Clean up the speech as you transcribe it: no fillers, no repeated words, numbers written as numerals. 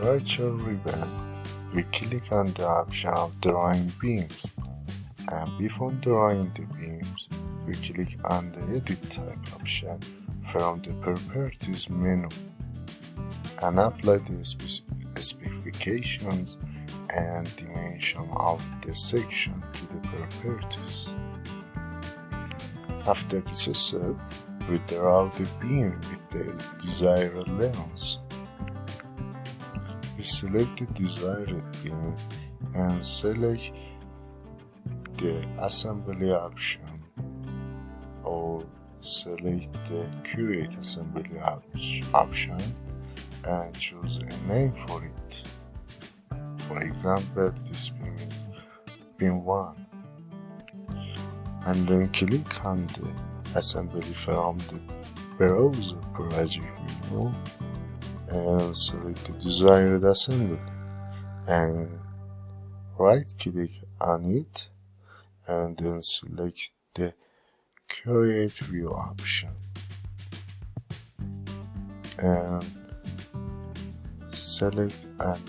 structure ribbon, we click on the option of drawing beams, and before drawing the beams, we click on the edit type option from the properties menu and apply the specifications and dimension of the section to the properties. After this step, we draw the beam with the desired length. We select the desired beam and select the assembly option or select the create assembly option and choose a name for it. For example, this beam is beam 1, and then click on the assembly from the browser project menu and select the desired assembly and right click on it and then select the create view option and select and